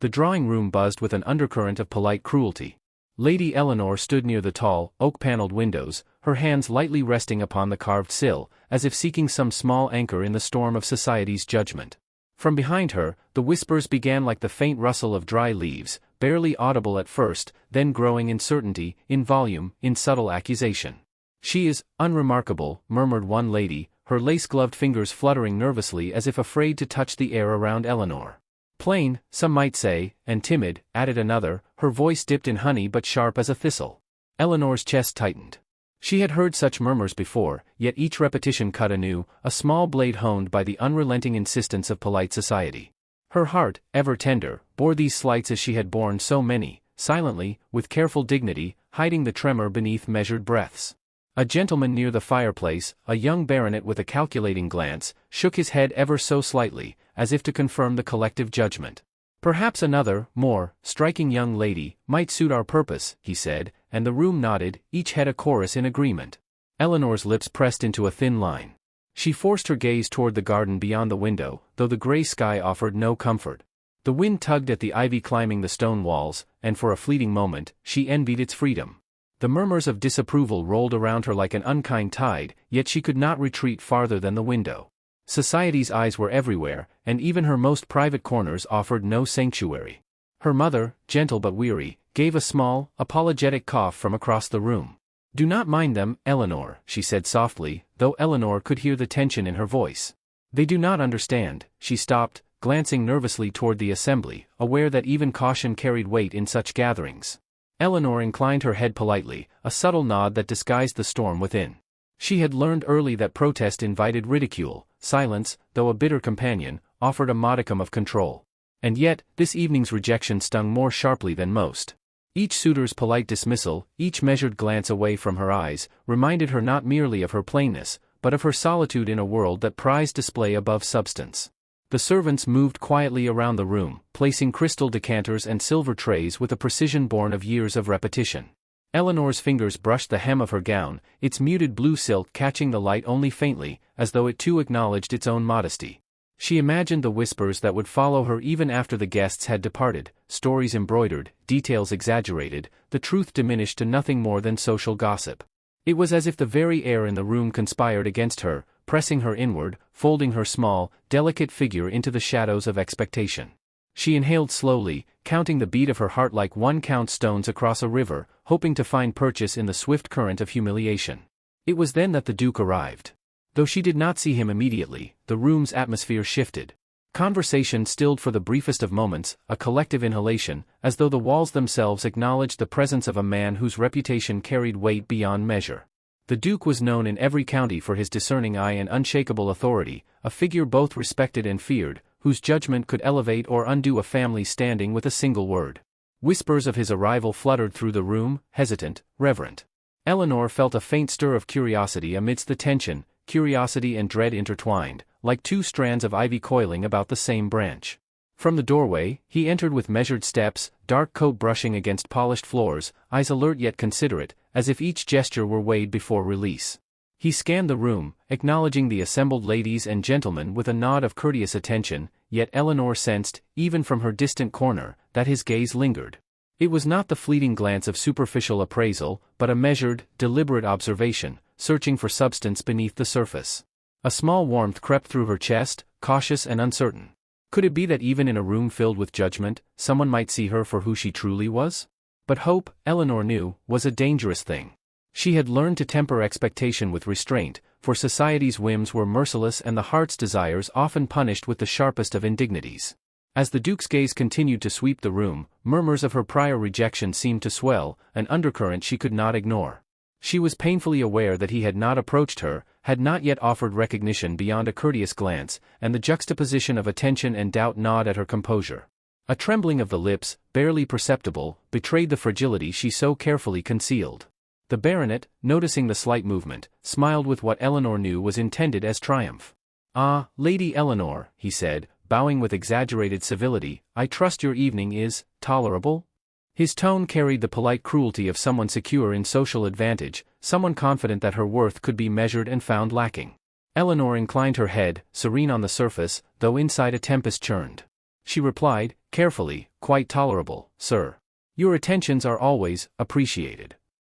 The drawing-room buzzed with an undercurrent of polite cruelty. Lady Eleanor stood near the tall, oak-paneled windows, her hands lightly resting upon the carved sill, as if seeking some small anchor in the storm of society's judgment. From behind her, the whispers began like the faint rustle of dry leaves, barely audible at first, then growing in certainty, in volume, in subtle accusation. "She is unremarkable," murmured one lady, her lace-gloved fingers fluttering nervously as if afraid to touch the air around Eleanor. "Plain, some might say, and timid," added another, her voice dipped in honey but sharp as a thistle. Eleanor's chest tightened. She had heard such murmurs before, yet each repetition cut anew, a small blade honed by the unrelenting insistence of polite society. Her heart, ever tender, bore these slights as she had borne so many, silently, with careful dignity, hiding the tremor beneath measured breaths. A gentleman near the fireplace, a young baronet with a calculating glance, shook his head ever so slightly, as if to confirm the collective judgment. "Perhaps another, more, striking young lady, might suit our purpose," he said, and the room nodded, each head a chorus in agreement. Eleanor's lips pressed into a thin line. She forced her gaze toward the garden beyond the window, though the gray sky offered no comfort. The wind tugged at the ivy climbing the stone walls, and for a fleeting moment, she envied its freedom. The murmurs of disapproval rolled around her like an unkind tide, yet she could not retreat farther than the window. Society's eyes were everywhere, and even her most private corners offered no sanctuary. Her mother, gentle but weary, gave a small, apologetic cough from across the room. "Do not mind them, Eleanor," she said softly, though Eleanor could hear the tension in her voice. "They do not understand." She stopped, glancing nervously toward the assembly, aware that even caution carried weight in such gatherings. Eleanor inclined her head politely, a subtle nod that disguised the storm within. She had learned early that protest invited ridicule, silence, though a bitter companion, offered a modicum of control. And yet, this evening's rejection stung more sharply than most. Each suitor's polite dismissal, each measured glance away from her eyes, reminded her not merely of her plainness, but of her solitude in a world that prized display above substance. The servants moved quietly around the room, placing crystal decanters and silver trays with a precision born of years of repetition. Eleanor's fingers brushed the hem of her gown, its muted blue silk catching the light only faintly, as though it too acknowledged its own modesty. She imagined the whispers that would follow her even after the guests had departed, stories embroidered, details exaggerated, the truth diminished to nothing more than social gossip. It was as if the very air in the room conspired against her, pressing her inward, folding her small, delicate figure into the shadows of expectation. She inhaled slowly, counting the beat of her heart like one counts stones across a river, hoping to find purchase in the swift current of humiliation. It was then that the Duke arrived. Though she did not see him immediately, the room's atmosphere shifted. Conversation stilled for the briefest of moments, a collective inhalation, as though the walls themselves acknowledged the presence of a man whose reputation carried weight beyond measure. The Duke was known in every county for his discerning eye and unshakable authority, a figure both respected and feared, whose judgment could elevate or undo a family's standing with a single word. Whispers of his arrival fluttered through the room, hesitant, reverent. Eleanor felt a faint stir of curiosity amidst the tension, curiosity and dread intertwined, like two strands of ivy coiling about the same branch. From the doorway, he entered with measured steps, dark coat brushing against polished floors, eyes alert yet considerate, as if each gesture were weighed before release. He scanned the room, acknowledging the assembled ladies and gentlemen with a nod of courteous attention, yet Eleanor sensed, even from her distant corner, that his gaze lingered. It was not the fleeting glance of superficial appraisal, but a measured, deliberate observation, searching for substance beneath the surface. A small warmth crept through her chest, cautious and uncertain. Could it be that even in a room filled with judgment, someone might see her for who she truly was? But hope, Eleanor knew, was a dangerous thing. She had learned to temper expectation with restraint, for society's whims were merciless and the heart's desires often punished with the sharpest of indignities. As the Duke's gaze continued to sweep the room, murmurs of her prior rejection seemed to swell, an undercurrent she could not ignore. She was painfully aware that he had not approached her, had not yet offered recognition beyond a courteous glance, and the juxtaposition of attention and doubt gnawed at her composure. A trembling of the lips, barely perceptible, betrayed the fragility she so carefully concealed. The baronet, noticing the slight movement, smiled with what Eleanor knew was intended as triumph. "Ah, Lady Eleanor," he said, bowing with exaggerated civility, "I trust your evening is tolerable?" His tone carried the polite cruelty of someone secure in social advantage, someone confident that her worth could be measured and found lacking. Eleanor inclined her head, serene on the surface, though inside a tempest churned. She replied, carefully, quite tolerable, sir. Your attentions are always appreciated."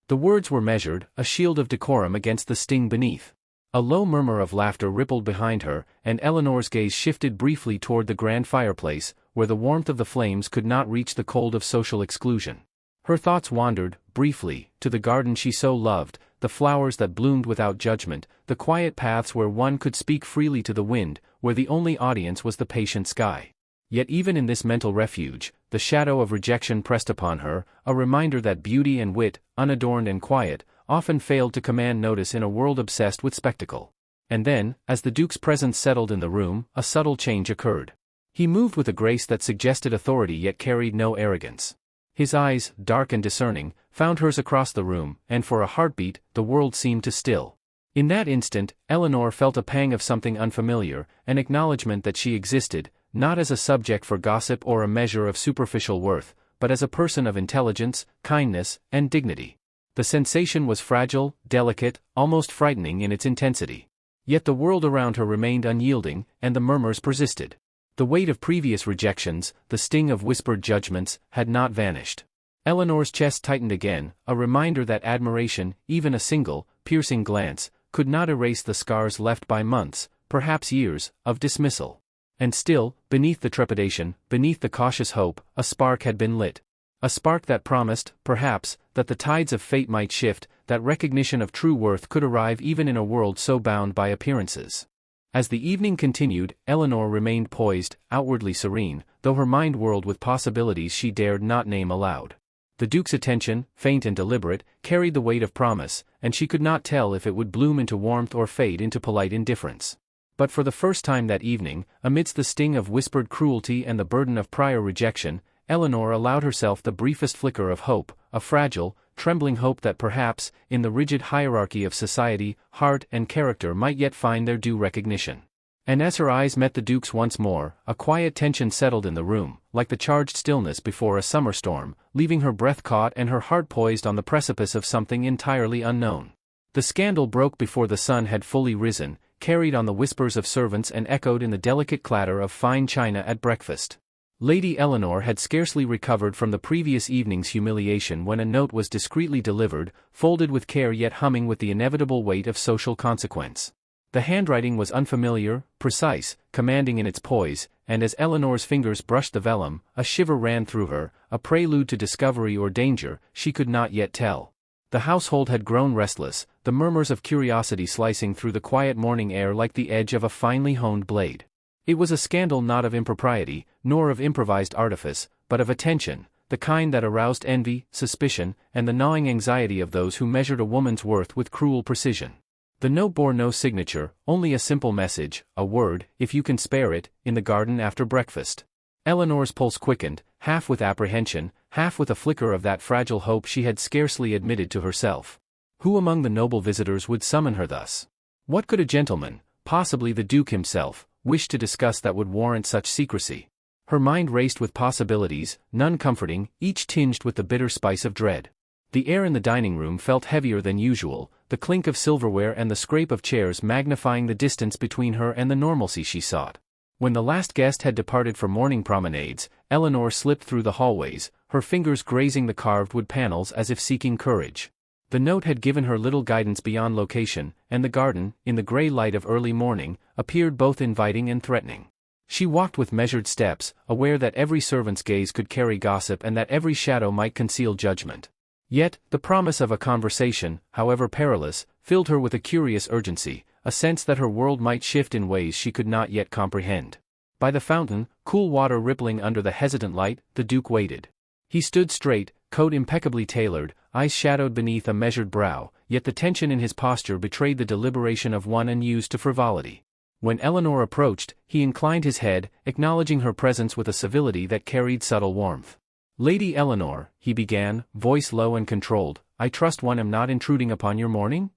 The words were measured, a shield of decorum against the sting beneath. A low murmur of laughter rippled behind her, and Eleanor's gaze shifted briefly toward the grand fireplace, where the warmth of the flames could not reach the cold of social exclusion. Her thoughts wandered, briefly, to the garden she so loved, the flowers that bloomed without judgment, the quiet paths where one could speak freely to the wind, where the only audience was the patient sky. Yet even in this mental refuge, the shadow of rejection pressed upon her, a reminder that beauty and wit, unadorned and quiet, often failed to command notice in a world obsessed with spectacle. And then, as the Duke's presence settled in the room, a subtle change occurred. He moved with a grace that suggested authority yet carried no arrogance. His eyes, dark and discerning, found hers across the room, and for a heartbeat, the world seemed to still. In that instant, Eleanor felt a pang of something unfamiliar, an acknowledgement that she existed, not as a subject for gossip or a measure of superficial worth, but as a person of intelligence, kindness, and dignity. The sensation was fragile, delicate, almost frightening in its intensity. Yet the world around her remained unyielding, and the murmurs persisted. The weight of previous rejections, the sting of whispered judgments, had not vanished. Eleanor's chest tightened again, a reminder that admiration, even a single, piercing glance, could not erase the scars left by months, perhaps years, of dismissal. And still, beneath the trepidation, beneath the cautious hope, a spark had been lit. A spark that promised, perhaps, that the tides of fate might shift, that recognition of true worth could arrive even in a world so bound by appearances. As the evening continued, Eleanor remained poised, outwardly serene, though her mind whirled with possibilities she dared not name aloud. The Duke's attention, faint and deliberate, carried the weight of promise, and she could not tell if it would bloom into warmth or fade into polite indifference. But for the first time that evening, amidst the sting of whispered cruelty and the burden of prior rejection, Eleanor allowed herself the briefest flicker of hope, a fragile, trembling hope that perhaps, in the rigid hierarchy of society, heart and character might yet find their due recognition. And as her eyes met the Duke's once more, a quiet tension settled in the room, like the charged stillness before a summer storm, leaving her breath caught and her heart poised on the precipice of something entirely unknown. The scandal broke before the sun had fully risen, carried on the whispers of servants and echoed in the delicate clatter of fine china at breakfast. Lady Eleanor had scarcely recovered from the previous evening's humiliation when a note was discreetly delivered, folded with care yet humming with the inevitable weight of social consequence. The handwriting was unfamiliar, precise, commanding in its poise, and as Eleanor's fingers brushed the vellum, a shiver ran through her, a prelude to discovery or danger, she could not yet tell. The household had grown restless, the murmurs of curiosity slicing through the quiet morning air like the edge of a finely honed blade. It was a scandal not of impropriety, nor of improvised artifice, but of attention, the kind that aroused envy, suspicion, and the gnawing anxiety of those who measured a woman's worth with cruel precision. The note bore no signature, only a simple message, a word, if you can spare it, in the garden after breakfast. Eleanor's pulse quickened, half with apprehension, half with a flicker of that fragile hope she had scarcely admitted to herself. Who among the noble visitors would summon her thus? What could a gentleman, possibly the Duke himself, wish to discuss that would warrant such secrecy? Her mind raced with possibilities, none comforting, each tinged with the bitter spice of dread. The air in the dining room felt heavier than usual, the clink of silverware and the scrape of chairs magnifying the distance between her and the normalcy she sought. When the last guest had departed for morning promenades, Eleanor slipped through the hallways, her fingers grazing the carved wood panels as if seeking courage. The note had given her little guidance beyond location, and the garden, in the gray light of early morning, appeared both inviting and threatening. She walked with measured steps, aware that every servant's gaze could carry gossip and that every shadow might conceal judgment. Yet, the promise of a conversation, however perilous, filled her with a curious urgency, a sense that her world might shift in ways she could not yet comprehend. By the fountain, cool water rippling under the hesitant light, the Duke waited. He stood straight, coat impeccably tailored, eyes shadowed beneath a measured brow, yet the tension in his posture betrayed the deliberation of one unused to frivolity. When Eleanor approached, he inclined his head, acknowledging her presence with a civility that carried subtle warmth. "Lady Eleanor," he began, voice low and controlled, "I trust one am not intruding upon your morning?"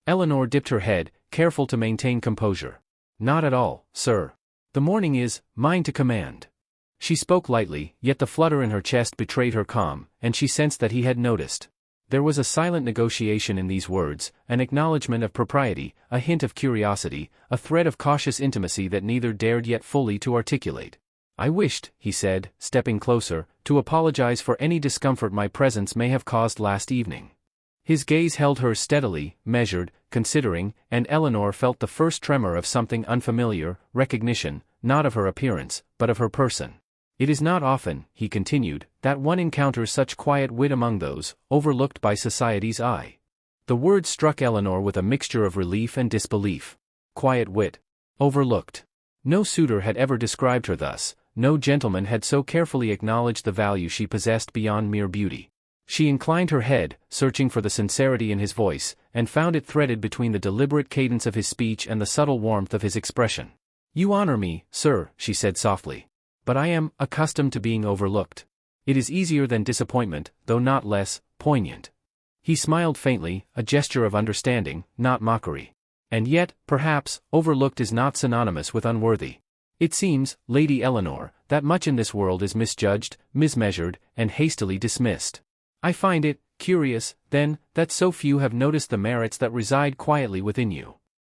Eleanor dipped her head, careful to maintain composure. "Not at all, sir. The morning is mine to command." She spoke lightly, yet the flutter in her chest betrayed her calm, and she sensed that he had noticed. There was a silent negotiation in these words, an acknowledgement of propriety, a hint of curiosity, a thread of cautious intimacy that neither dared yet fully to articulate. I wished, he said, stepping closer, to apologize for any discomfort my presence may have caused last evening. His gaze held hers steadily, measured, considering, and Eleanor felt the first tremor of something unfamiliar, recognition, not of her appearance, but of her person. It is not often, he continued, that one encounters such quiet wit among those, overlooked by society's eye. The word struck Eleanor with a mixture of relief and disbelief. Quiet wit. Overlooked. No suitor had ever described her thus, no gentleman had so carefully acknowledged the value she possessed beyond mere beauty. She inclined her head, searching for the sincerity in his voice, and found it threaded between the deliberate cadence of his speech and the subtle warmth of his expression. You honor me, sir, she said softly. But I am accustomed to being overlooked. It is easier than disappointment, though not less poignant. He smiled faintly, a gesture of understanding, not mockery. And yet, perhaps, overlooked is not synonymous with unworthy. It seems, Lady Eleanor, that much in this world is misjudged, mismeasured, and hastily dismissed. I find it curious, then, that so few have noticed the merits that reside quietly within you.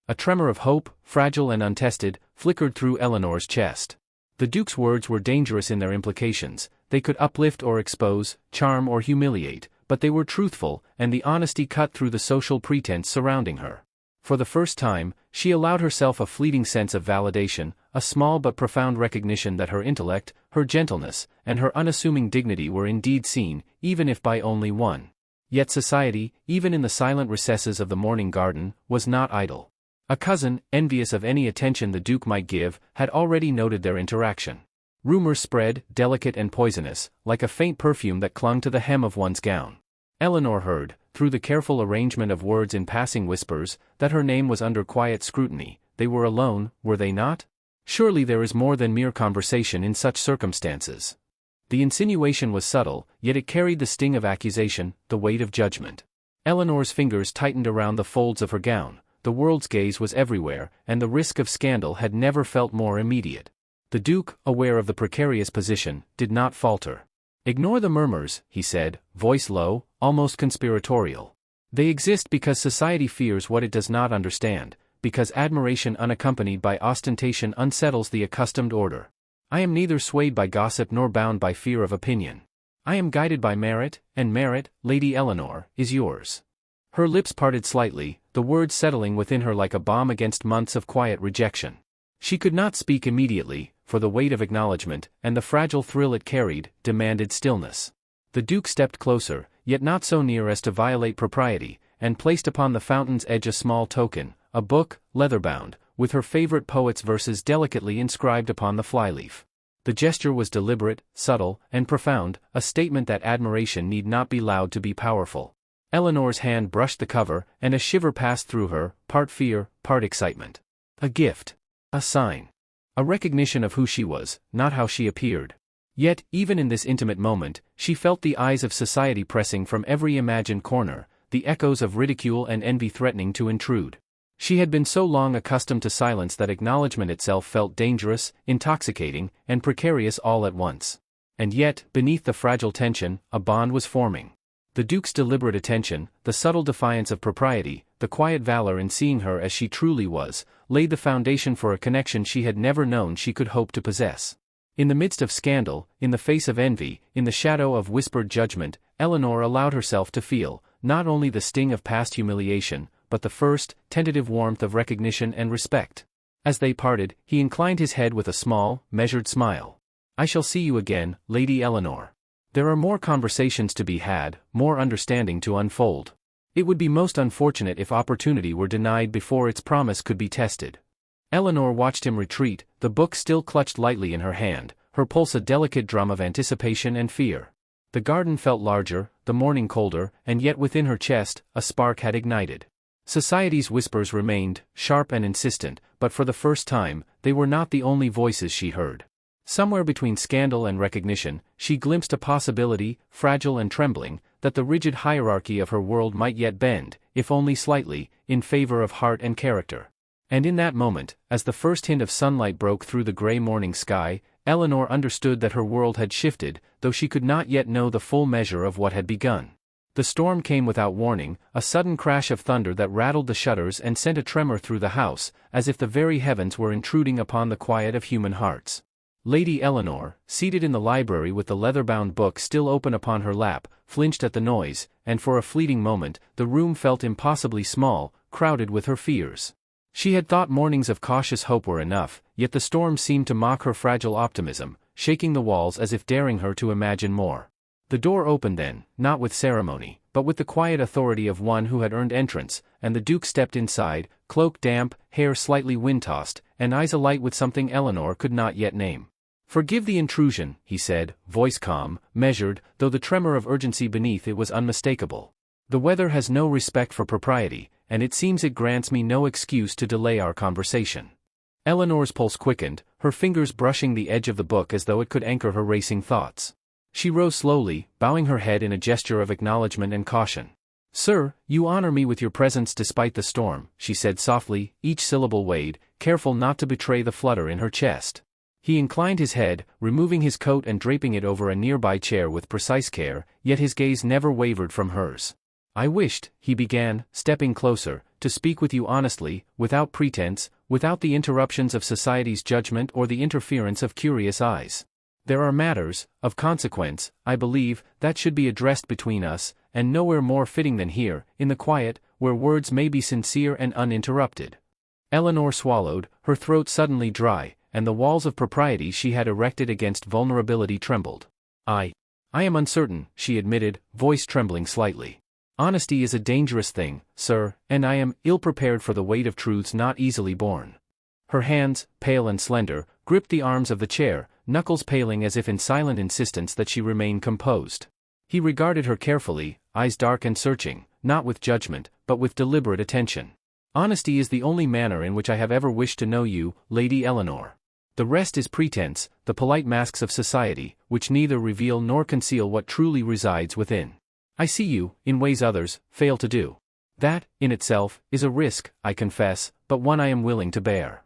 A tremor of hope, fragile and untested, flickered through Eleanor's chest. The Duke's words were dangerous in their implications. They could uplift or expose, charm or humiliate, but they were truthful, and the honesty cut through the social pretense surrounding her. For the first time, she allowed herself a fleeting sense of validation, a small but profound recognition that her intellect, her gentleness, and her unassuming dignity were indeed seen, even if by only one. Yet society, even in the silent recesses of the morning garden, was not idle. A cousin, envious of any attention the Duke might give, had already noted their interaction. Rumors spread, delicate and poisonous, like a faint perfume that clung to the hem of one's gown. Eleanor heard, through the careful arrangement of words in passing whispers, that her name was under quiet scrutiny. They were alone, were they not? Surely there is more than mere conversation in such circumstances. The insinuation was subtle, yet it carried the sting of accusation, the weight of judgment. Eleanor's fingers tightened around the folds of her gown. The world's gaze was everywhere, and the risk of scandal had never felt more immediate. The Duke, aware of the precarious position, did not falter. Ignore the murmurs, he said, voice low, almost conspiratorial. They exist because society fears what it does not understand, because admiration unaccompanied by ostentation unsettles the accustomed order. I am neither swayed by gossip nor bound by fear of opinion. I am guided by merit, and merit, Lady Eleanor, is yours. Her lips parted slightly, the words settling within her like a balm against months of quiet rejection. She could not speak immediately, for the weight of acknowledgement, and the fragile thrill it carried, demanded stillness. The Duke stepped closer, yet not so near as to violate propriety, and placed upon the fountain's edge a small token, a book, leather-bound, with her favorite poet's verses delicately inscribed upon the flyleaf. The gesture was deliberate, subtle, and profound, a statement that admiration need not be loud to be powerful. Eleanor's hand brushed the cover, and a shiver passed through her, part fear, part excitement. A gift. A sign. A recognition of who she was, not how she appeared. Yet, even in this intimate moment, she felt the eyes of society pressing from every imagined corner, the echoes of ridicule and envy threatening to intrude. She had been so long accustomed to silence that acknowledgement itself felt dangerous, intoxicating, and precarious all at once. And yet, beneath the fragile tension, a bond was forming. The Duke's deliberate attention, the subtle defiance of propriety, the quiet valor in seeing her as she truly was, laid the foundation for a connection she had never known she could hope to possess. In the midst of scandal, in the face of envy, in the shadow of whispered judgment, Eleanor allowed herself to feel, not only the sting of past humiliation, but the first, tentative warmth of recognition and respect. As they parted, he inclined his head with a small, measured smile. I shall see you again, Lady Eleanor. There are more conversations to be had, more understanding to unfold. It would be most unfortunate if opportunity were denied before its promise could be tested. Eleanor watched him retreat, the book still clutched lightly in her hand, her pulse a delicate drum of anticipation and fear. The garden felt larger, the morning colder, and yet within her chest, a spark had ignited. Society's whispers remained, sharp and insistent, but for the first time, they were not the only voices she heard. Somewhere between scandal and recognition, she glimpsed a possibility, fragile and trembling, that the rigid hierarchy of her world might yet bend, if only slightly, in favor of heart and character. And in that moment, as the first hint of sunlight broke through the gray morning sky, Eleanor understood that her world had shifted, though she could not yet know the full measure of what had begun. The storm came without warning, a sudden crash of thunder that rattled the shutters and sent a tremor through the house, as if the very heavens were intruding upon the quiet of human hearts. Lady Eleanor, seated in the library with the leather-bound book still open upon her lap, flinched at the noise, and for a fleeting moment, the room felt impossibly small, crowded with her fears. She had thought mornings of cautious hope were enough, yet the storm seemed to mock her fragile optimism, shaking the walls as if daring her to imagine more. The door opened then, not with ceremony, but with the quiet authority of one who had earned entrance, and the Duke stepped inside, cloak damp, hair slightly wind-tossed, and eyes alight with something Eleanor could not yet name. "Forgive the intrusion," he said, voice calm, measured, though the tremor of urgency beneath it was unmistakable. "The weather has no respect for propriety, and it seems it grants me no excuse to delay our conversation." Eleanor's pulse quickened, her fingers brushing the edge of the book as though it could anchor her racing thoughts. She rose slowly, bowing her head in a gesture of acknowledgement and caution. "Sir, you honor me with your presence despite the storm," she said softly, each syllable weighed, careful not to betray the flutter in her chest. He inclined his head, removing his coat and draping it over a nearby chair with precise care, yet his gaze never wavered from hers. "I wished," he began, stepping closer, "to speak with you honestly, without pretense, without the interruptions of society's judgment or the interference of curious eyes. There are matters, of consequence, I believe, that should be addressed between us, and nowhere more fitting than here, in the quiet, where words may be sincere and uninterrupted." Eleanor swallowed, her throat suddenly dry, and the walls of propriety she had erected against vulnerability trembled. I am uncertain," she admitted, voice trembling slightly. "Honesty is a dangerous thing, sir, and I am ill-prepared for the weight of truths not easily borne." Her hands, pale and slender, gripped the arms of the chair, knuckles paling as if in silent insistence that she remain composed. He regarded her carefully, eyes dark and searching, not with judgment, but with deliberate attention. "Honesty is the only manner in which I have ever wished to know you, Lady Eleanor. The rest is pretense, the polite masks of society, which neither reveal nor conceal what truly resides within. I see you, in ways others fail to do. That, in itself, is a risk, I confess, but one I am willing to bear."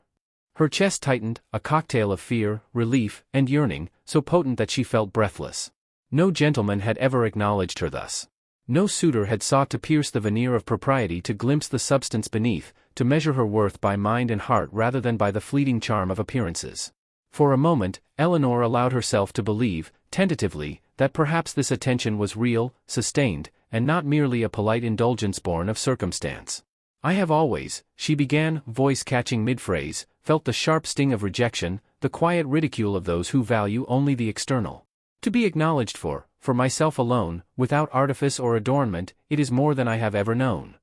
Her chest tightened, a cocktail of fear, relief, and yearning, so potent that she felt breathless. No gentleman had ever acknowledged her thus. No suitor had sought to pierce the veneer of propriety to glimpse the substance beneath, to measure her worth by mind and heart rather than by the fleeting charm of appearances. For a moment, Eleanor allowed herself to believe, tentatively, that perhaps this attention was real, sustained, and not merely a polite indulgence born of circumstance. "I have always," she began, voice catching mid-phrase, felt the sharp sting of rejection, the quiet ridicule of those who value only the external. "To be acknowledged for myself alone, without artifice or adornment, it is more than I have ever known."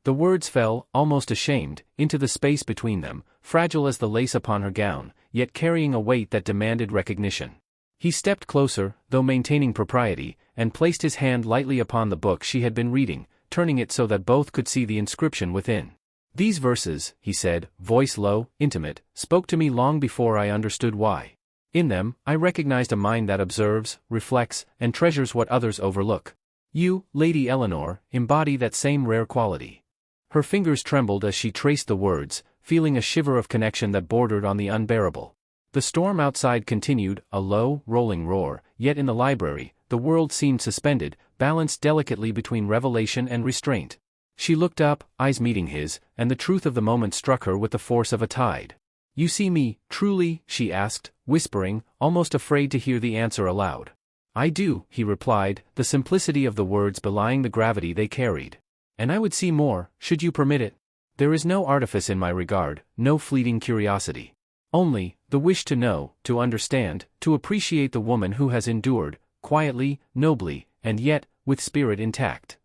The words fell, almost ashamed, into the space between them, fragile as the lace upon her gown, yet carrying a weight that demanded recognition. He stepped closer, though maintaining propriety, and placed his hand lightly upon the book she had been reading, turning it so that both could see the inscription within. "These verses," he said, voice low, intimate, "spoke to me long before I understood why. In them, I recognized a mind that observes, reflects, and treasures what others overlook. You, Lady Eleanor, embody that same rare quality." Her fingers trembled as she traced the words, feeling a shiver of connection that bordered on the unbearable. The storm outside continued, a low, rolling roar, yet in the library, the world seemed suspended, balanced delicately between revelation and restraint. She looked up, eyes meeting his, and the truth of the moment struck her with the force of a tide. "You see me, truly?" she asked, whispering, almost afraid to hear the answer aloud. "I do," he replied, the simplicity of the words belying the gravity they carried. "And I would see more, should you permit it. There is no artifice in my regard, no fleeting curiosity. Only, the wish to know, to understand, to appreciate the woman who has endured, quietly, nobly, and yet, with spirit intact."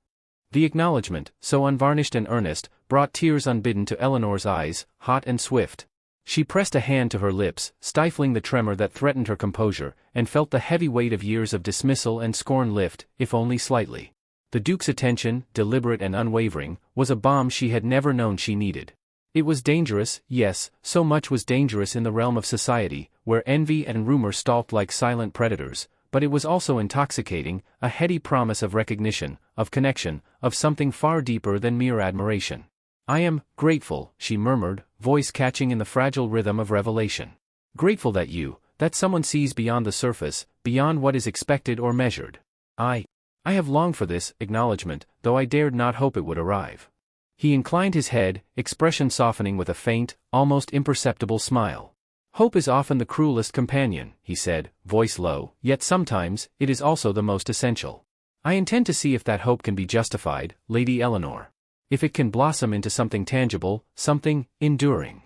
The acknowledgement, so unvarnished and earnest, brought tears unbidden to Eleanor's eyes, hot and swift. She pressed a hand to her lips, stifling the tremor that threatened her composure, and felt the heavy weight of years of dismissal and scorn lift, if only slightly. The Duke's attention, deliberate and unwavering, was a balm she had never known she needed. It was dangerous, yes, so much was dangerous in the realm of society, where envy and rumor stalked like silent predators, but it was also intoxicating, a heady promise of recognition, of connection, of something far deeper than mere admiration. "I am grateful," she murmured, voice catching in the fragile rhythm of revelation. "Grateful that someone sees beyond the surface, beyond what is expected or measured. I have longed for this acknowledgement, though I dared not hope it would arrive." He inclined his head, expression softening with a faint, almost imperceptible smile. Hope is often the cruelest companion, he said, voice low, yet sometimes, it is also the most essential. I intend to see if that hope can be justified, Lady Eleanor. If it can blossom into something tangible, something enduring.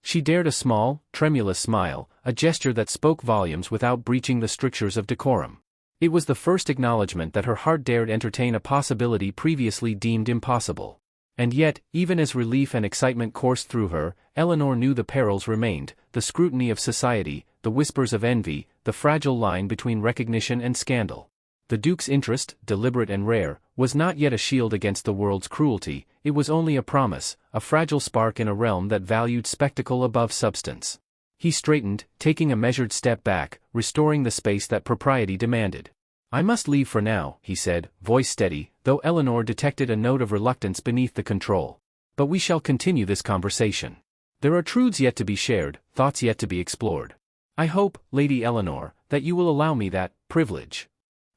She dared a small, tremulous smile, a gesture that spoke volumes without breaching the strictures of decorum. It was the first acknowledgement that her heart dared entertain a possibility previously deemed impossible. And yet, even as relief and excitement coursed through her, Eleanor knew the perils remained, the scrutiny of society, the whispers of envy, the fragile line between recognition and scandal. The Duke's interest, deliberate and rare, was not yet a shield against the world's cruelty, it was only a promise, a fragile spark in a realm that valued spectacle above substance. He straightened, taking a measured step back, restoring the space that propriety demanded. I must leave for now, he said, voice steady, though Eleanor detected a note of reluctance beneath the control. But we shall continue this conversation. There are truths yet to be shared, thoughts yet to be explored. I hope, Lady Eleanor, that you will allow me that privilege.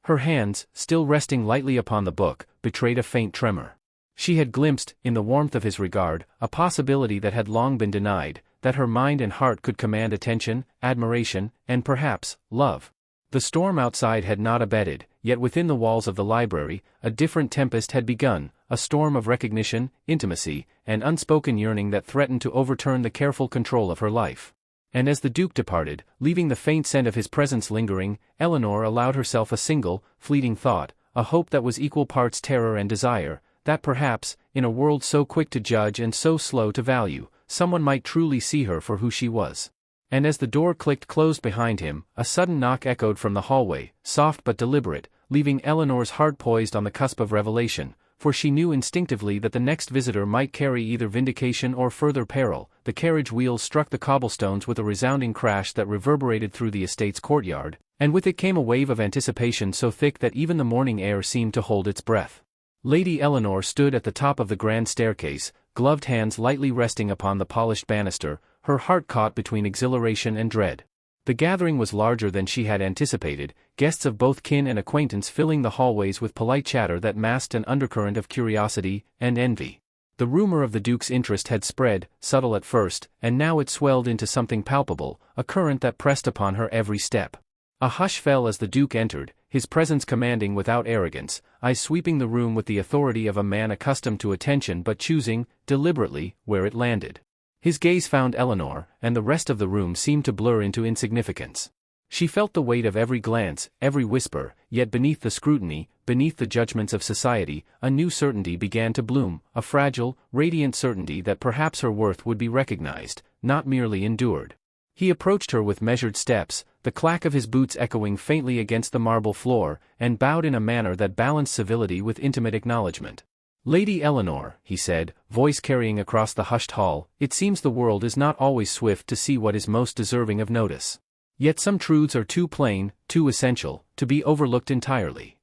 Her hands, still resting lightly upon the book, betrayed a faint tremor. She had glimpsed, in the warmth of his regard, a possibility that had long been denied, that her mind and heart could command attention, admiration, and perhaps, love. The storm outside had not abated, yet within the walls of the library, a different tempest had begun, a storm of recognition, intimacy, and unspoken yearning that threatened to overturn the careful control of her life. And as the Duke departed, leaving the faint scent of his presence lingering, Eleanor allowed herself a single, fleeting thought, a hope that was equal parts terror and desire, that perhaps, in a world so quick to judge and so slow to value, someone might truly see her for who she was. And as the door clicked closed behind him, a sudden knock echoed from the hallway, soft but deliberate, leaving Eleanor's heart poised on the cusp of revelation, for she knew instinctively that the next visitor might carry either vindication or further peril. The carriage wheels struck the cobblestones with a resounding crash that reverberated through the estate's courtyard, and with it came a wave of anticipation so thick that even the morning air seemed to hold its breath. Lady Eleanor stood at the top of the grand staircase, gloved hands lightly resting upon the polished banister, her heart caught between exhilaration and dread. The gathering was larger than she had anticipated, guests of both kin and acquaintance filling the hallways with polite chatter that masked an undercurrent of curiosity and envy. The rumor of the Duke's interest had spread, subtle at first, and now it swelled into something palpable, a current that pressed upon her every step. A hush fell as the Duke entered, his presence commanding without arrogance, eyes sweeping the room with the authority of a man accustomed to attention but choosing, deliberately, where it landed. His gaze found Eleanor, and the rest of the room seemed to blur into insignificance. She felt the weight of every glance, every whisper, yet beneath the scrutiny, beneath the judgments of society, a new certainty began to bloom, a fragile, radiant certainty that perhaps her worth would be recognized, not merely endured. He approached her with measured steps, the clack of his boots echoing faintly against the marble floor, and bowed in a manner that balanced civility with intimate acknowledgement. Lady Eleanor, he said, voice carrying across the hushed hall, it seems the world is not always swift to see what is most deserving of notice. Yet some truths are too plain, too essential, to be overlooked entirely.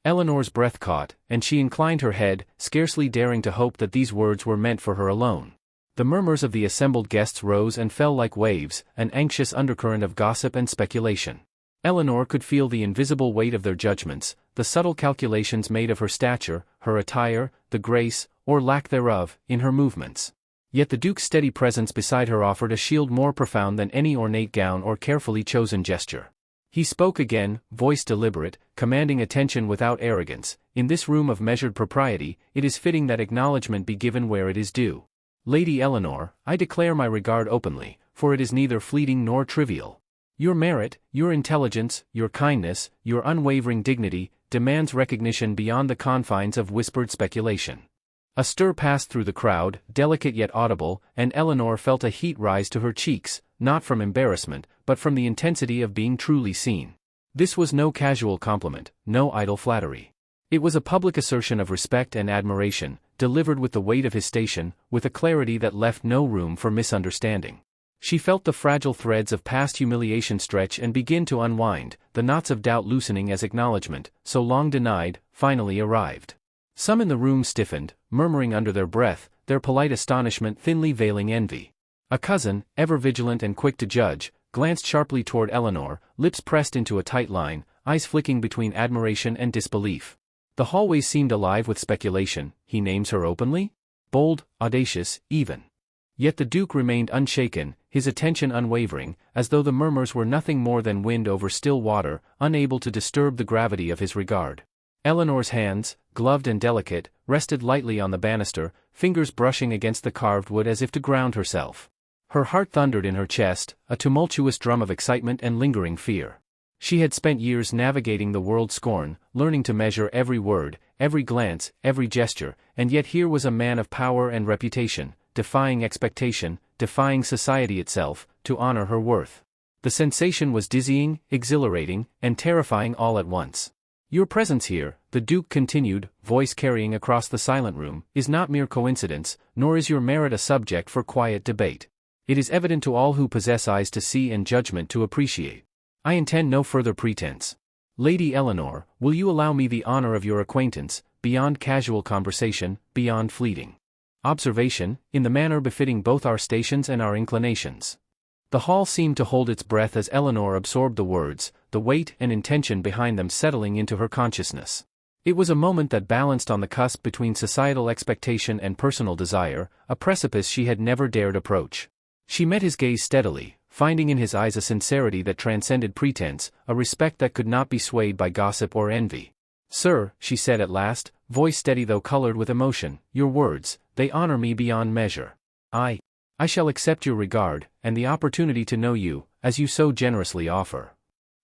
Eleanor's breath caught, and she inclined her head, scarcely daring to hope that these words were meant for her alone. The murmurs of the assembled guests rose and fell like waves, an anxious undercurrent of gossip and speculation. Eleanor could feel the invisible weight of their judgments, the subtle calculations made of her stature, her attire, the grace, or lack thereof, in her movements. Yet the Duke's steady presence beside her offered a shield more profound than any ornate gown or carefully chosen gesture. He spoke again, voice deliberate, commanding attention without arrogance. In this room of measured propriety, it is fitting that acknowledgement be given where it is due. Lady Eleanor, I declare my regard openly, for it is neither fleeting nor trivial. Your merit, your intelligence, your kindness, your unwavering dignity, demands recognition beyond the confines of whispered speculation. A stir passed through the crowd, delicate yet audible, and Eleanor felt a heat rise to her cheeks, not from embarrassment, but from the intensity of being truly seen. This was no casual compliment, no idle flattery. It was a public assertion of respect and admiration, delivered with the weight of his station, with a clarity that left no room for misunderstanding. She felt the fragile threads of past humiliation stretch and begin to unwind, the knots of doubt loosening as acknowledgement, so long denied, finally arrived. Some in the room stiffened, murmuring under their breath, their polite astonishment thinly veiling envy. A cousin, ever vigilant and quick to judge, glanced sharply toward Eleanor, lips pressed into a tight line, eyes flicking between admiration and disbelief. The hallways seemed alive with speculation. He names her openly? Bold, audacious, even. Yet the Duke remained unshaken, his attention unwavering, as though the murmurs were nothing more than wind over still water, unable to disturb the gravity of his regard. Eleanor's hands, gloved and delicate, rested lightly on the banister, fingers brushing against the carved wood as if to ground herself. Her heart thundered in her chest, a tumultuous drum of excitement and lingering fear. She had spent years navigating the world's scorn, learning to measure every word, every glance, every gesture, and yet here was a man of power and reputation, defying expectation, defying society itself, to honor her worth. The sensation was dizzying, exhilarating, and terrifying all at once. Your presence here, the Duke continued, voice carrying across the silent room, is not mere coincidence, nor is your merit a subject for quiet debate. It is evident to all who possess eyes to see and judgment to appreciate. I intend no further pretense. Lady Eleanor, will you allow me the honor of your acquaintance, beyond casual conversation, beyond fleeting observation, in the manner befitting both our stations and our inclinations? The hall seemed to hold its breath as Eleanor absorbed the words, the weight and intention behind them settling into her consciousness. It was a moment that balanced on the cusp between societal expectation and personal desire, a precipice she had never dared approach. She met his gaze steadily, finding in his eyes a sincerity that transcended pretense, a respect that could not be swayed by gossip or envy. Sir, she said at last, voice steady though colored with emotion, your words, they honor me beyond measure. I shall accept your regard, and the opportunity to know you, as you so generously offer.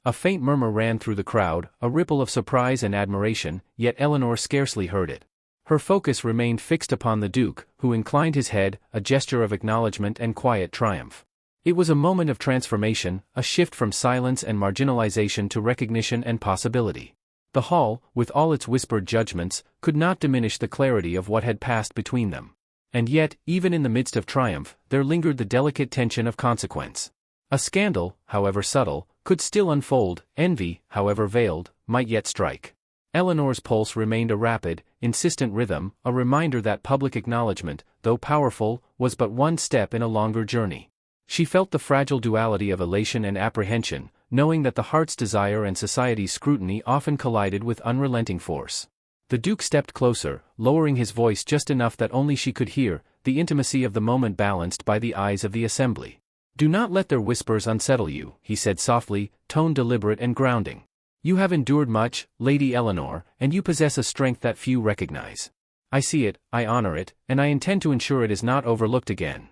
A faint murmur ran through the crowd, a ripple of surprise and admiration, yet Eleanor scarcely heard it. Her focus remained fixed upon the Duke, who inclined his head, a gesture of acknowledgement and quiet triumph. It was a moment of transformation, a shift from silence and marginalization to recognition and possibility. The hall, with all its whispered judgments, could not diminish the clarity of what had passed between them. And yet, even in the midst of triumph, there lingered the delicate tension of consequence. A scandal, however subtle, could still unfold, envy, however veiled, might yet strike. Eleanor's pulse remained a rapid, insistent rhythm, a reminder that public acknowledgement, though powerful, was but one step in a longer journey. She felt the fragile duality of elation and apprehension, knowing that the heart's desire and society's scrutiny often collided with unrelenting force. The Duke stepped closer, lowering his voice just enough that only she could hear, the intimacy of the moment balanced by the eyes of the assembly. Do not let their whispers unsettle you, he said softly, tone deliberate and grounding. You have endured much, Lady Eleanor, and you possess a strength that few recognize. I see it, I honor it, and I intend to ensure it is not overlooked again.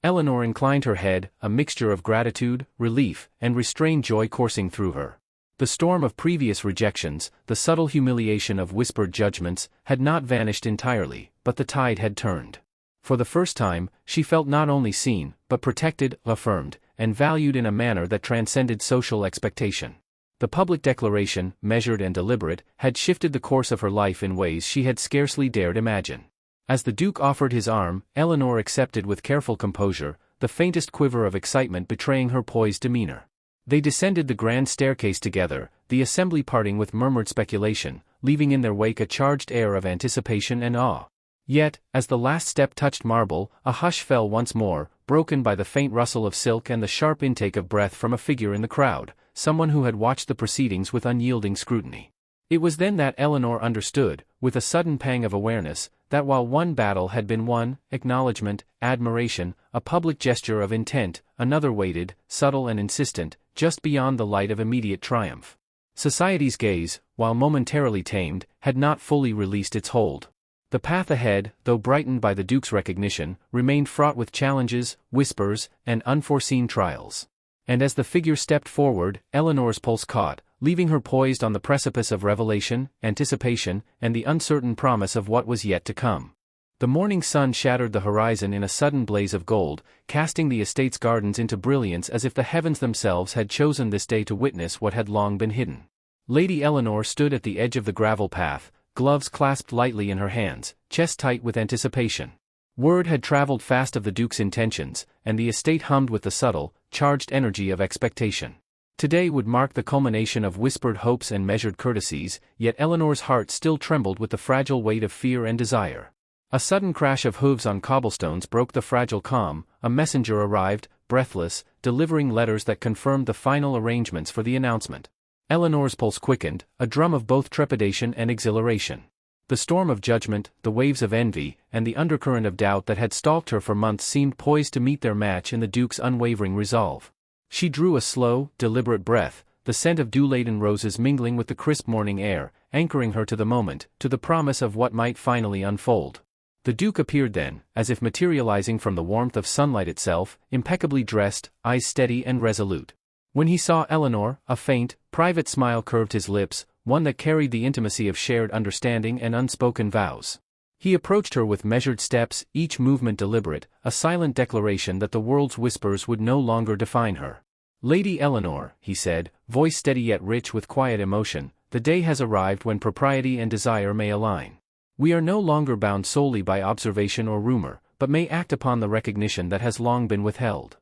Eleanor inclined her head, a mixture of gratitude, relief, and restrained joy coursing through her. The storm of previous rejections, the subtle humiliation of whispered judgments, had not vanished entirely, but the tide had turned. For the first time, she felt not only seen, but protected, affirmed, and valued in a manner that transcended social expectation. The public declaration, measured and deliberate, had shifted the course of her life in ways she had scarcely dared imagine. As the Duke offered his arm, Eleanor accepted with careful composure, the faintest quiver of excitement betraying her poised demeanor. They descended the grand staircase together, the assembly parting with murmured speculation, leaving in their wake a charged air of anticipation and awe. Yet, as the last step touched marble, a hush fell once more, broken by the faint rustle of silk and the sharp intake of breath from a figure in the crowd, someone who had watched the proceedings with unyielding scrutiny. It was then that Eleanor understood, with a sudden pang of awareness, that while one battle had been won, acknowledgement, admiration, a public gesture of intent, another waited, subtle and insistent, just beyond the light of immediate triumph. Society's gaze, while momentarily tamed, had not fully released its hold. The path ahead, though brightened by the Duke's recognition, remained fraught with challenges, whispers, and unforeseen trials. And as the figure stepped forward, Eleanor's pulse caught, leaving her poised on the precipice of revelation, anticipation, and the uncertain promise of what was yet to come. The morning sun shattered the horizon in a sudden blaze of gold, casting the estate's gardens into brilliance as if the heavens themselves had chosen this day to witness what had long been hidden. Lady Eleanor stood at the edge of the gravel path, gloves clasped lightly in her hands, chest tight with anticipation. Word had traveled fast of the Duke's intentions, and the estate hummed with the subtle, charged energy of expectation. Today would mark the culmination of whispered hopes and measured courtesies, yet Eleanor's heart still trembled with the fragile weight of fear and desire. A sudden crash of hooves on cobblestones broke the fragile calm, a messenger arrived, breathless, delivering letters that confirmed the final arrangements for the announcement. Eleanor's pulse quickened, a drum of both trepidation and exhilaration. The storm of judgment, the waves of envy, and the undercurrent of doubt that had stalked her for months seemed poised to meet their match in the Duke's unwavering resolve. She drew a slow, deliberate breath, the scent of dew-laden roses mingling with the crisp morning air, anchoring her to the moment, to the promise of what might finally unfold. The Duke appeared then, as if materializing from the warmth of sunlight itself, impeccably dressed, eyes steady and resolute. When he saw Eleanor, a faint, private smile curved his lips, one that carried the intimacy of shared understanding and unspoken vows. He approached her with measured steps, each movement deliberate, a silent declaration that the world's whispers would no longer define her. "Lady Eleanor," he said, voice steady yet rich with quiet emotion, "the day has arrived when propriety and desire may align. We are no longer bound solely by observation or rumor, but may act upon the recognition that has long been withheld."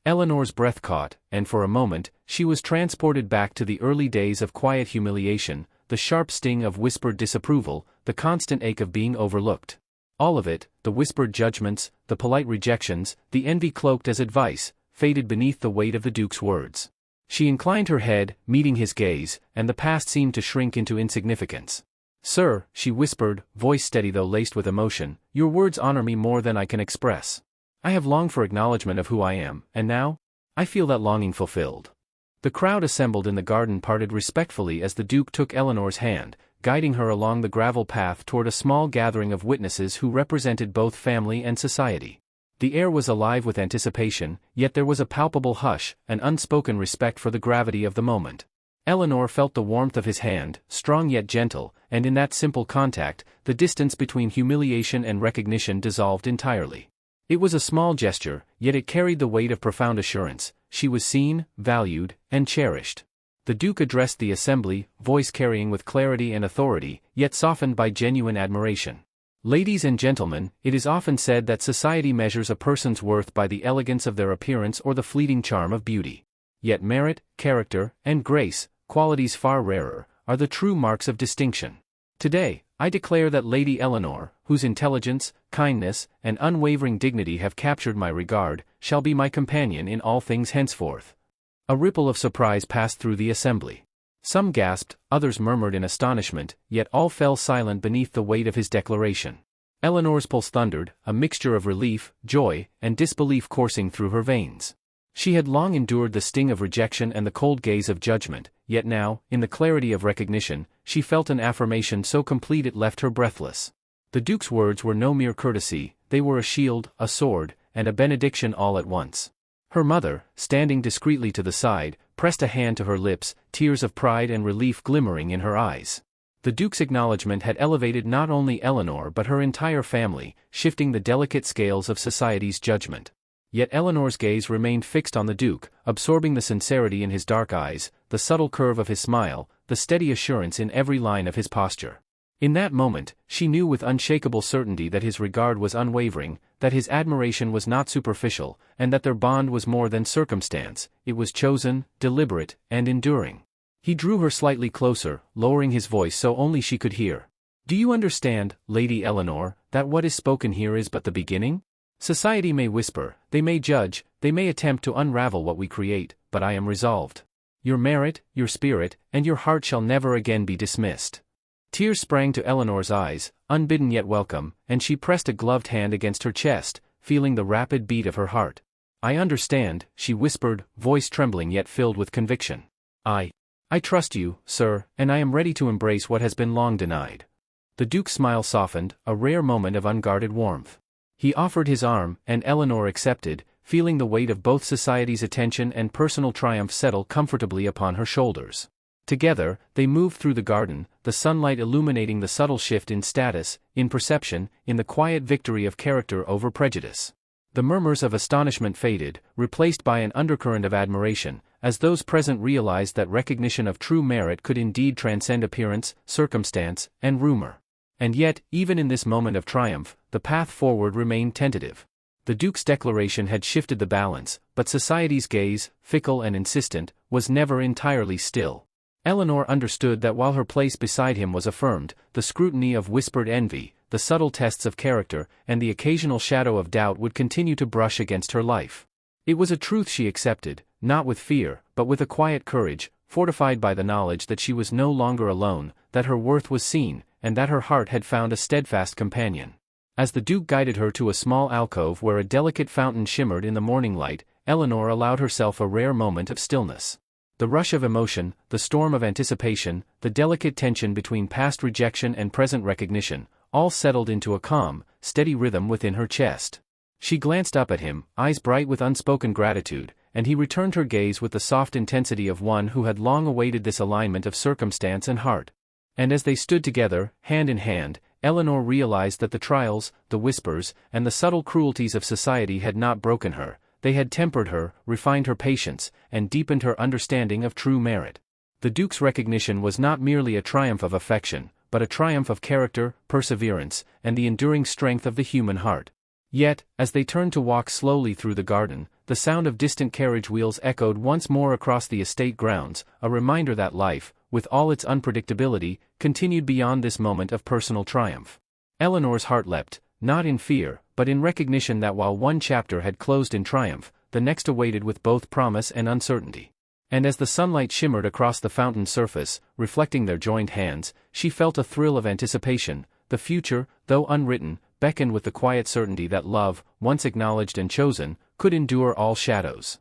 Eleanor's breath caught, and for a moment, she was transported back to the early days of quiet humiliation, the sharp sting of whispered disapproval, the constant ache of being overlooked. All of it, the whispered judgments, the polite rejections, the envy cloaked as advice, faded beneath the weight of the Duke's words. She inclined her head, meeting his gaze, and the past seemed to shrink into insignificance. "Sir," she whispered, voice steady though laced with emotion, "your words honor me more than I can express. I have longed for acknowledgement of who I am, and now? I feel that longing fulfilled." The crowd assembled in the garden parted respectfully as the Duke took Eleanor's hand, guiding her along the gravel path toward a small gathering of witnesses who represented both family and society. The air was alive with anticipation, yet there was a palpable hush, an unspoken respect for the gravity of the moment. Eleanor felt the warmth of his hand, strong yet gentle, and in that simple contact, the distance between humiliation and recognition dissolved entirely. It was a small gesture, yet it carried the weight of profound assurance. She was seen, valued, and cherished. The Duke addressed the assembly, voice carrying with clarity and authority, yet softened by genuine admiration. "Ladies and gentlemen, it is often said that society measures a person's worth by the elegance of their appearance or the fleeting charm of beauty. Yet merit, character, and grace, qualities far rarer, are the true marks of distinction. Today, I declare that Lady Eleanor, whose intelligence, kindness, and unwavering dignity have captured my regard, shall be my companion in all things henceforth." A ripple of surprise passed through the assembly. Some gasped, others murmured in astonishment, yet all fell silent beneath the weight of his declaration. Eleanor's pulse thundered, a mixture of relief, joy, and disbelief coursing through her veins. She had long endured the sting of rejection and the cold gaze of judgment, yet now, in the clarity of recognition, she felt an affirmation so complete it left her breathless. The Duke's words were no mere courtesy, they were a shield, a sword, and a benediction all at once. Her mother, standing discreetly to the side, pressed a hand to her lips, tears of pride and relief glimmering in her eyes. The Duke's acknowledgement had elevated not only Eleanor but her entire family, shifting the delicate scales of society's judgment. Yet Eleanor's gaze remained fixed on the Duke, absorbing the sincerity in his dark eyes, the subtle curve of his smile, the steady assurance in every line of his posture. In that moment, she knew with unshakable certainty that his regard was unwavering, that his admiration was not superficial, and that their bond was more than circumstance, it was chosen, deliberate, and enduring. He drew her slightly closer, lowering his voice so only she could hear. "Do you understand, Lady Eleanor, that what is spoken here is but the beginning? Society may whisper, they may judge, they may attempt to unravel what we create, but I am resolved. Your merit, your spirit, and your heart shall never again be dismissed." Tears sprang to Eleanor's eyes, unbidden yet welcome, and she pressed a gloved hand against her chest, feeling the rapid beat of her heart. "I understand," she whispered, voice trembling yet filled with conviction. I trust you, sir, and I am ready to embrace what has been long denied." The Duke's smile softened, a rare moment of unguarded warmth. He offered his arm, and Eleanor accepted, feeling the weight of both society's attention and personal triumph settle comfortably upon her shoulders. Together, they moved through the garden, the sunlight illuminating the subtle shift in status, in perception, in the quiet victory of character over prejudice. The murmurs of astonishment faded, replaced by an undercurrent of admiration, as those present realized that recognition of true merit could indeed transcend appearance, circumstance, and rumor. And yet, even in this moment of triumph, the path forward remained tentative. The Duke's declaration had shifted the balance, but society's gaze, fickle and insistent, was never entirely still. Eleanor understood that while her place beside him was affirmed, the scrutiny of whispered envy, the subtle tests of character, and the occasional shadow of doubt would continue to brush against her life. It was a truth she accepted, not with fear, but with a quiet courage, fortified by the knowledge that she was no longer alone, that her worth was seen, and that her heart had found a steadfast companion. As the Duke guided her to a small alcove where a delicate fountain shimmered in the morning light, Eleanor allowed herself a rare moment of stillness. The rush of emotion, the storm of anticipation, the delicate tension between past rejection and present recognition, all settled into a calm, steady rhythm within her chest. She glanced up at him, eyes bright with unspoken gratitude, and he returned her gaze with the soft intensity of one who had long awaited this alignment of circumstance and heart. And as they stood together, hand in hand, Eleanor realized that the trials, the whispers, and the subtle cruelties of society had not broken her. They had tempered her, refined her patience, and deepened her understanding of true merit. The Duke's recognition was not merely a triumph of affection, but a triumph of character, perseverance, and the enduring strength of the human heart. Yet, as they turned to walk slowly through the garden, the sound of distant carriage wheels echoed once more across the estate grounds, a reminder that life, with all its unpredictability, continued beyond this moment of personal triumph. Eleanor's heart leapt, not in fear, but in recognition that while one chapter had closed in triumph, the next awaited with both promise and uncertainty. And as the sunlight shimmered across the fountain's surface, reflecting their joined hands, she felt a thrill of anticipation. The future, though unwritten, beckoned with the quiet certainty that love, once acknowledged and chosen, could endure all shadows.